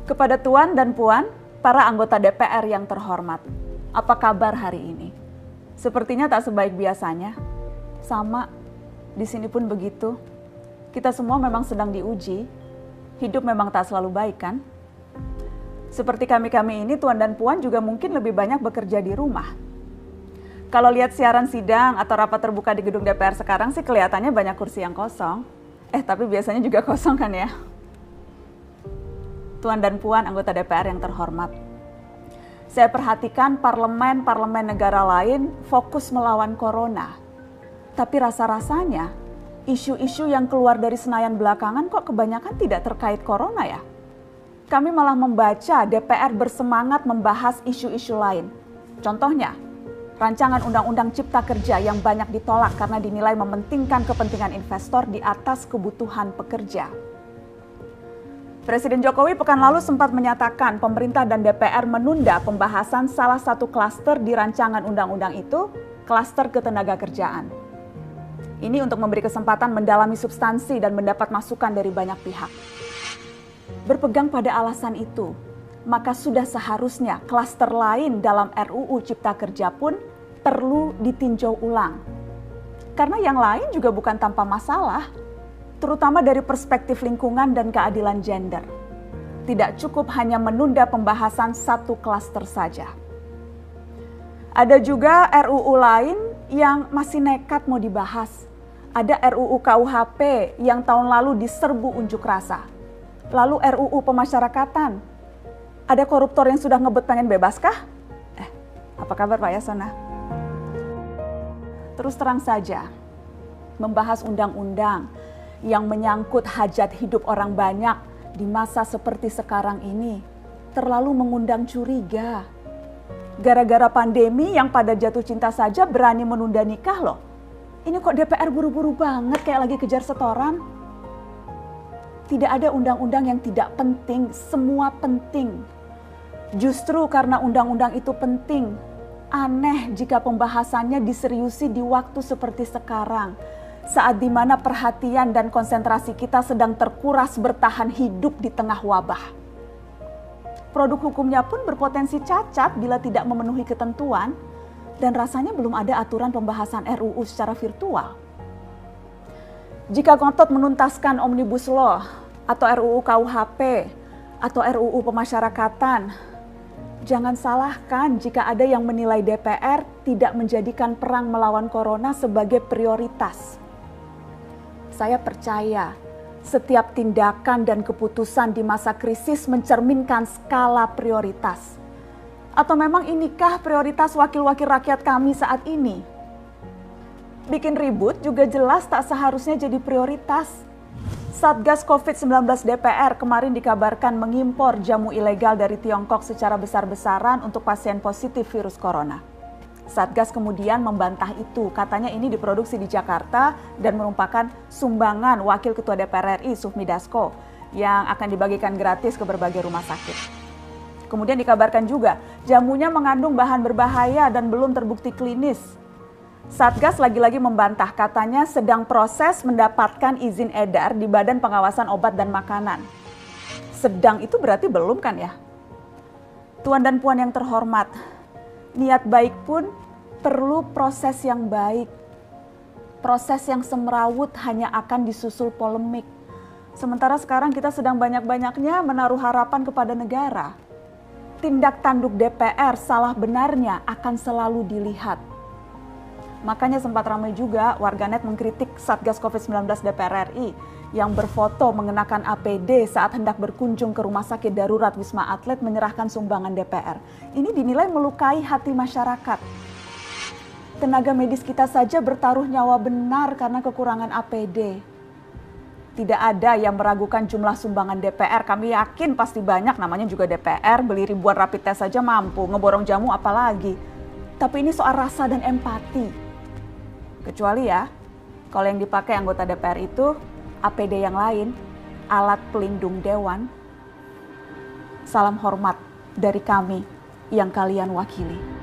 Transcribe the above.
Kepada Tuan dan Puan, para anggota DPR yang terhormat, apa kabar hari ini? Sepertinya tak sebaik biasanya. Sama, di sini pun begitu. Kita semua memang sedang diuji. Hidup memang tak selalu baik, kan? Seperti kami-kami ini, Tuan dan Puan juga mungkin lebih banyak bekerja di rumah. Kalau lihat siaran sidang atau rapat terbuka di gedung DPR sekarang sih kelihatannya banyak kursi yang kosong. Tapi biasanya juga kosong kan ya? Tuan dan Puan anggota DPR yang terhormat. Saya perhatikan parlemen-parlemen negara lain fokus melawan corona. Tapi rasa-rasanya isu-isu yang keluar dari Senayan belakangan kok kebanyakan tidak terkait corona ya? Kami malah membaca DPR bersemangat membahas isu-isu lain. Contohnya, rancangan Undang-Undang Cipta Kerja yang banyak ditolak karena dinilai mementingkan kepentingan investor di atas kebutuhan pekerja. Presiden Jokowi pekan lalu sempat menyatakan pemerintah dan DPR menunda pembahasan salah satu klaster di rancangan undang-undang itu, klaster ketenagakerjaan. Ini untuk memberi kesempatan mendalami substansi dan mendapat masukan dari banyak pihak. Berpegang pada alasan itu, maka sudah seharusnya klaster lain dalam RUU Cipta Kerja pun perlu ditinjau ulang. Karena yang lain juga bukan tanpa masalah, terutama dari perspektif lingkungan dan keadilan gender. Tidak cukup hanya menunda pembahasan satu klaster saja. Ada juga RUU lain yang masih nekat mau dibahas. Ada RUU KUHP yang tahun lalu diserbu unjuk rasa. Lalu RUU pemasyarakatan. Ada koruptor yang sudah ngebet pengen bebas kah? Apa kabar Pak Yasona? Terus terang saja, membahas undang-undang yang menyangkut hajat hidup orang banyak di masa seperti sekarang ini terlalu mengundang curiga. Gara-gara pandemi yang pada jatuh cinta saja berani menunda nikah loh. Ini kok DPR buru-buru banget kayak lagi kejar setoran? Tidak ada undang-undang yang tidak penting, semua penting. Justru karena undang-undang itu penting, aneh jika pembahasannya diseriusi di waktu seperti sekarang. Saat dimana perhatian dan konsentrasi kita sedang terkuras bertahan hidup di tengah wabah. Produk hukumnya pun berpotensi cacat bila tidak memenuhi ketentuan dan rasanya belum ada aturan pembahasan RUU secara virtual. Jika ngotot menuntaskan Omnibus Law atau RUU KUHP atau RUU pemasyarakatan, jangan salahkan jika ada yang menilai DPR tidak menjadikan perang melawan corona sebagai prioritas. Saya percaya setiap tindakan dan keputusan di masa krisis mencerminkan skala prioritas. Atau memang inikah prioritas wakil-wakil rakyat kami saat ini? Bikin ribut juga jelas tak seharusnya jadi prioritas. Satgas COVID-19 DPR kemarin dikabarkan mengimpor jamu ilegal dari Tiongkok secara besar-besaran untuk pasien positif virus corona. Satgas kemudian membantah itu, katanya ini diproduksi di Jakarta dan merupakan sumbangan Wakil Ketua DPR RI Sufmi Dasko yang akan dibagikan gratis ke berbagai rumah sakit. Kemudian dikabarkan juga jamunya mengandung bahan berbahaya dan belum terbukti klinis. Satgas lagi-lagi membantah, katanya sedang proses mendapatkan izin edar di Badan Pengawasan Obat dan Makanan. Sedang itu berarti belum kan ya? Tuan dan Puan yang terhormat, niat baik pun perlu proses yang baik. Proses yang semrawut hanya akan disusul polemik. Sementara sekarang kita sedang banyak-banyaknya menaruh harapan kepada negara. Tindak tanduk DPR salah benarnya akan selalu dilihat. Makanya sempat ramai juga warganet mengkritik Satgas COVID-19 DPR RI yang berfoto mengenakan APD saat hendak berkunjung ke rumah sakit darurat Wisma Atlet menyerahkan sumbangan DPR. Ini dinilai melukai hati masyarakat. Tenaga medis kita saja bertaruh nyawa benar karena kekurangan APD. Tidak ada yang meragukan jumlah sumbangan DPR. Kami yakin pasti banyak, namanya juga DPR, beli ribuan rapid test saja mampu, ngeborong jamu apalagi. Tapi ini soal rasa dan empati. Kecuali ya, kalau yang dipakai anggota DPR itu APD yang lain, alat pelindung dewan. Salam hormat dari kami yang kalian wakili.